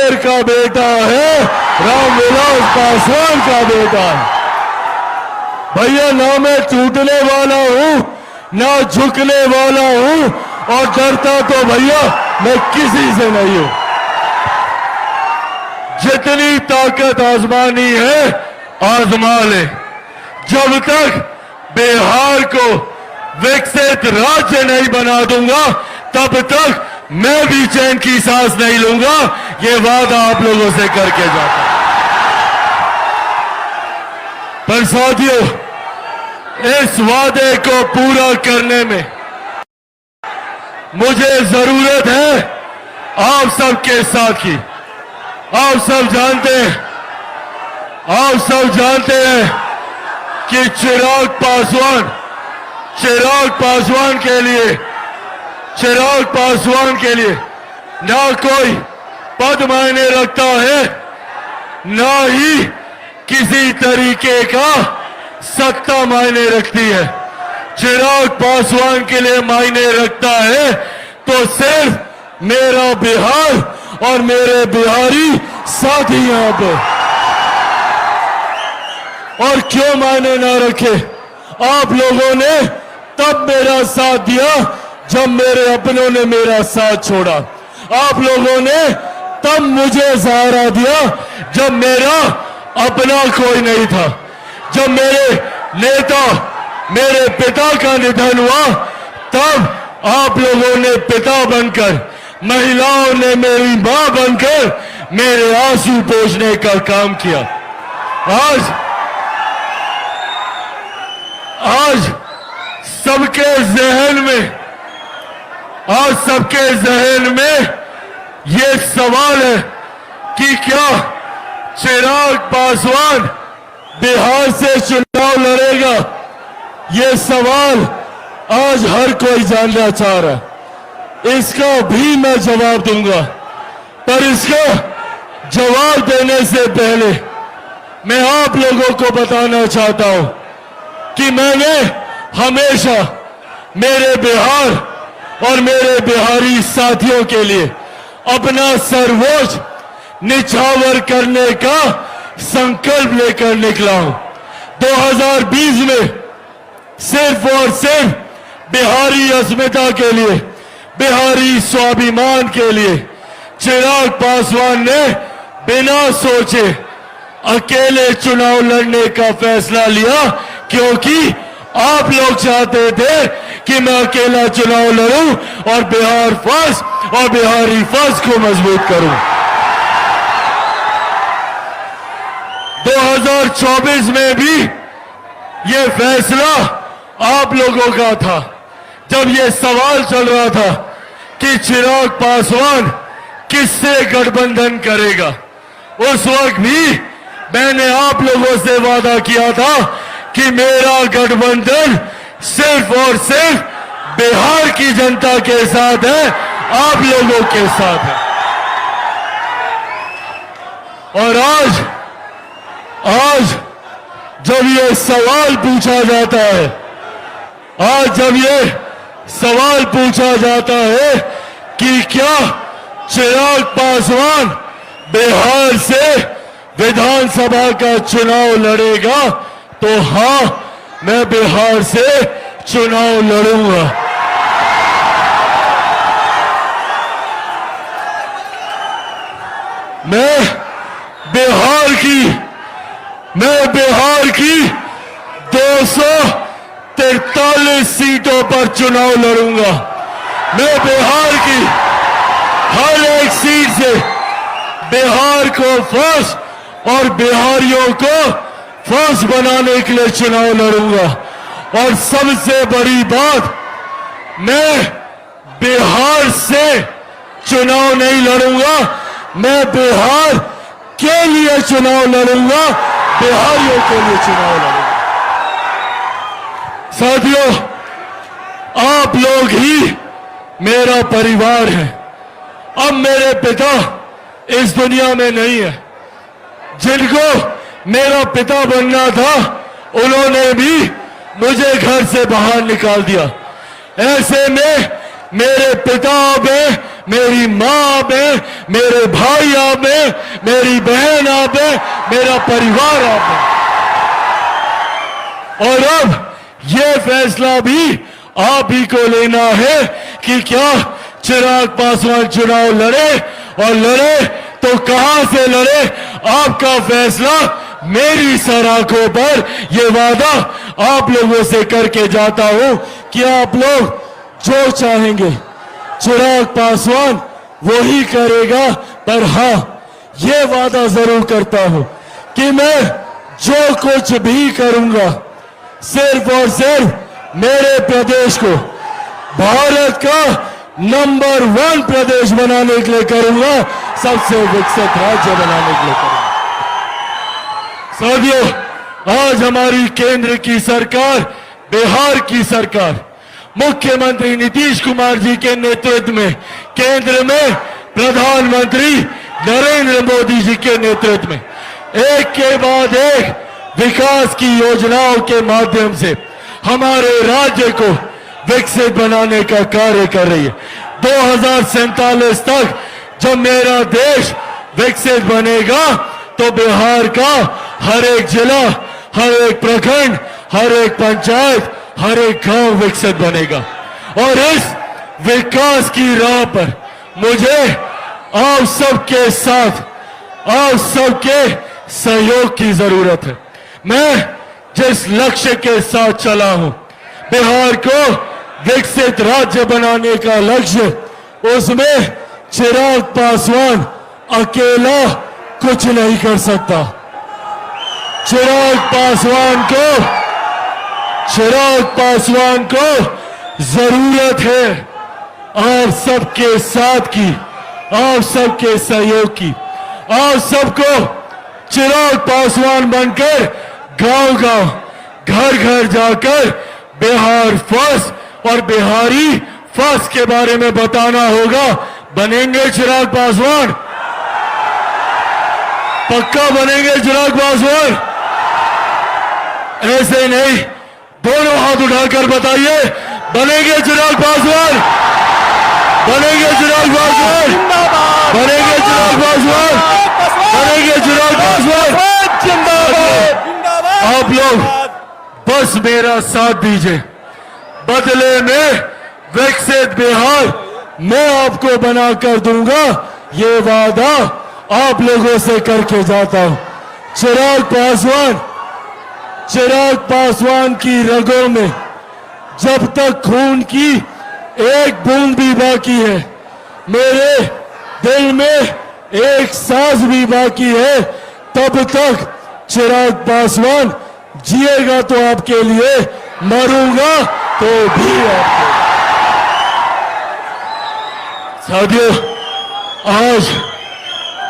शेर का बेटा है, रामविलास पासवान का बेटा है। भैया ना मैं टूटने वाला हूं, ना झुकने वाला हूं, और डरता तो भैया मैं किसी से नहीं हूं। जितनी ताकत आजमानी है आजमा ले। जब तक बिहार को विकसित राज्य नहीं बना दूंगा तब तक मैं भी चैन की सांस नहीं लूंगा। ये वादा आप लोगों से करके जाता हूं। पर साथियों, इस वादे को पूरा करने में मुझे जरूरत है आप सबके साथ की। आप सब जानते हैं कि चिराग पासवान के लिए ना कोई पद मायने रखता है, ना ही किसी तरीके का सत्ता मायने रखती है। चिराग पासवान के लिए मायने रखता है तो सिर्फ मेरा बिहार और मेरे बिहारी साथी यहां पे। और क्यों मायने ना रखे? आप लोगों ने तब मेरा साथ दिया जब मेरे अपनों ने मेरा साथ छोड़ा। आप लोगों ने तब मुझे सहारा दिया जब मेरा अपना कोई नहीं था। जब मेरे नेता, मेरे पिता का निधन हुआ तब आप लोगों ने पिता बनकर, महिलाओं ने मेरी मां बनकर मेरे आंसू पोंछने का काम किया। आज सबके जहन में ये सवाल है कि क्या चिराग पासवान बिहार से चुनाव लड़ेगा? ये सवाल आज हर कोई जानना चाह रहा है। इसका भी मैं जवाब दूंगा, पर इसका जवाब देने से पहले मैं आप लोगों को बताना चाहता हूं कि मैंने हमेशा मेरे बिहार और मेरे बिहारी साथियों के लिए अपना सर्वोच्च निछावर करने का संकल्प लेकर निकला हूं। 2020 में सिर्फ और सिर्फ बिहारी अस्मिता के लिए, बिहारी स्वाभिमान के लिए चिराग पासवान ने बिना सोचे अकेले चुनाव लड़ने का फैसला लिया, क्योंकि आप लोग चाहते थे कि मैं अकेला चुनाव लड़ूं और बिहार फर्स्ट और बिहारी फर्स्ट को मजबूत करूं। 2024 में भी ये फैसला आप लोगों का था। जब ये सवाल चल रहा था कि चिराग पासवान किससे गठबंधन करेगा, उस वक्त भी मैंने आप लोगों से वादा किया था कि मेरा गठबंधन सिर्फ और सिर्फ बिहार की जनता के साथ है, आप लोगों के साथ है। और आज जब ये सवाल पूछा जाता है, कि क्या चिराग पासवान बिहार से विधानसभा का चुनाव लड़ेगा, तो हां, मैं बिहार से चुनाव लड़ूंगा। मैं बिहार की 243 सीटों पर चुनाव लड़ूंगा। मैं बिहार की हर एक सीट से बिहार को फर्स्ट और बिहारियों को फर्स्ट बनाने के लिए चुनाव लड़ूंगा। और सबसे बड़ी बात, मैं बिहार से चुनाव नहीं लड़ूंगा, मैं बिहार के लिए चुनाव लड़ूंगा, बिहारियों के लिए चुनाव लड़ूंगा। साथियों, आप लोग ही मेरा परिवार है। अब मेरे पिता इस दुनिया में नहीं है। जिनको मेरा पिता बनना था, उन्होंने भी मुझे घर से बाहर निकाल दिया। ऐसे में मेरे पिता अब मेरी माँ आप है, मेरे भाई आप है, मेरी बहन आप है, मेरा परिवार आप है। और अब ये फैसला भी आप ही को लेना है कि क्या चिराग पासवान चुनाव लड़े, और लड़े तो कहां से लड़े। आपका फैसला मेरी सराखों पर। ये वादा आप लोगों से करके जाता हूं कि आप लोग जो चाहेंगे चिराग पासवान वही करेगा। पर हां, ये वादा जरूर करता हूं कि मैं जो कुछ भी करूंगा सिर्फ और सिर्फ मेरे प्रदेश को भारत का नंबर 1 प्रदेश बनाने के लिए करूंगा, सबसे विकसित राज्य बनाने के लिए करूंगा। साथियों, आज हमारी केंद्र की सरकार, बिहार की सरकार, मुख्यमंत्री नीतीश कुमार जी के नेतृत्व में, केंद्र में प्रधानमंत्री नरेंद्र मोदी जी के नेतृत्व में एक के बाद एक विकास की योजनाओं के माध्यम से हमारे राज्य को विकसित बनाने का कार्य कर रही है। 2047 तक जब मेरा देश विकसित बनेगा तो बिहार का हर एक जिला, हर एक प्रखंड, हर एक पंचायत, हर एक गांव विकसित बनेगा। और इस विकास की राह पर मुझे आप सबके साथ, आप सबके सहयोग की जरूरत है। मैं जिस लक्ष्य के साथ चला हूं, बिहार को विकसित राज्य बनाने का लक्ष्य, उसमें चिराग पासवान अकेला कुछ नहीं कर सकता। चिराग पासवान को जरूरत है आप सबके साथ की, आप सबके सहयोग की। आप सबको चिराग पासवान बनकर गांव-गांव, घर-घर जाकर बिहार फर्स्ट और बिहारी फर्स्ट के बारे में बताना होगा। बनेंगे चिराग पासवान? पक्का बनेंगे चिराग पासवान? ऐसे नहीं, दोनों हाथ उठाकर बताइए, बनेंगे चिराग पासवान? बनेंगे चिराग पासवान? बनेंगे चिराग पासवान? बनेंगे चिराग पासवान? आप लोग बस मेरा साथ दीजिए, बदले में विकसित बिहार मैं आपको बनाकर दूंगा, ये वादा आप लोगों से करके जाता हूं। चिराग पासवान की रगों में जब तक खून की एक बूंद भी बाकी है, मेरे दिल में एक सांस भी बाकी है, तब तक चिराग पासवान जिएगा तो आपके लिए, मरूंगा तो भी आपके। साथियों, आज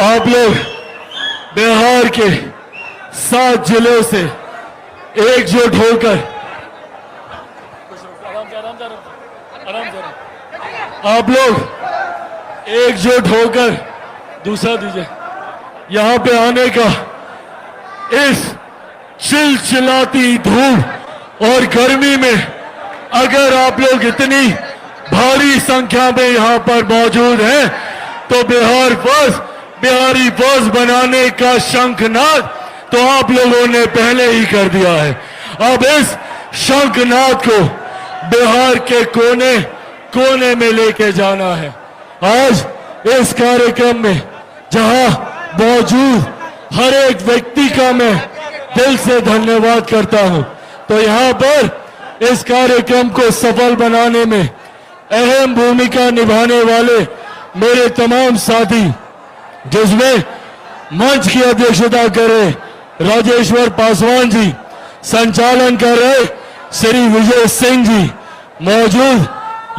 आप लोग बिहार के 7 जिलों से एकजुट होकर, आप लोग एकजुट होकर, दूसरा दीजिए, यहां पे आने का, इस चिलचिलाती धूप और गर्मी में अगर आप लोग इतनी भारी संख्या में यहां पर मौजूद हैं, तो बिहार फर्स्ट, बिहारी फर्स्ट बनाने का शंखनाद तो आप लोगों ने पहले ही कर दिया है। अब इस शंखनाद को बिहार के कोने कोने में लेके जाना है। आज इस कार्यक्रम में जहां मौजूद हर एक व्यक्ति का मैं दिल से धन्यवाद करता हूं, तो यहां पर इस कार्यक्रम को सफल बनाने में अहम भूमिका निभाने वाले मेरे तमाम साथी, जिसमें मंच की अध्यक्षता कर रहे राजेश्वर पासवान जी, संचालन कर रहे श्री विजय सिंह जी, मौजूद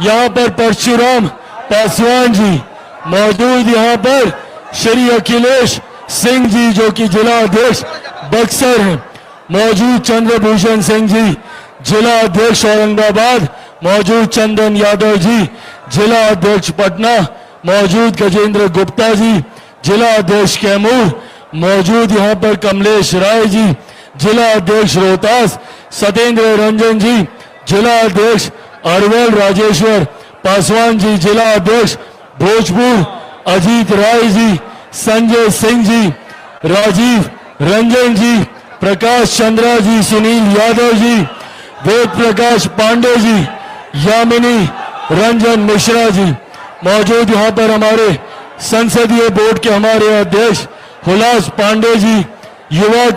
यहां पर परशुराम पासवान जी, मौजूद यहां पर श्री अखिलेश सिंह जी जो कि जिला अध्यक्ष बक्सर हैं, मौजूद चंद्रभूषण सिंह जी जिला अध्यक्ष औरंगाबाद, मौजूद चंदन यादव जी जिला अध्यक्ष पटना, मौजूद गजेंद्र गुप्ता जी जिला अध्यक्ष कैमूर, मौजूद यहां पर कमलेश राय जी जिला अध्यक्ष रोहतास, सत्येंद्र रंजन जी जिला अध्यक्ष अरवल, राजेश्वर पासवान जी जिला अध्यक्ष भोजपुर अजीत राय जी, संजय सिंह जी, राजीव रंजन जी, प्रकाश चंद्रा जी, सुनील यादव जी, वेद प्रकाश पांडे जी, यामिनी रंजन मिश्रा जी। मौजूद यहाँ पर हमारे संसदीय बोर्ड के हमारे अध्यक्ष हुलास पांडे जी, युवा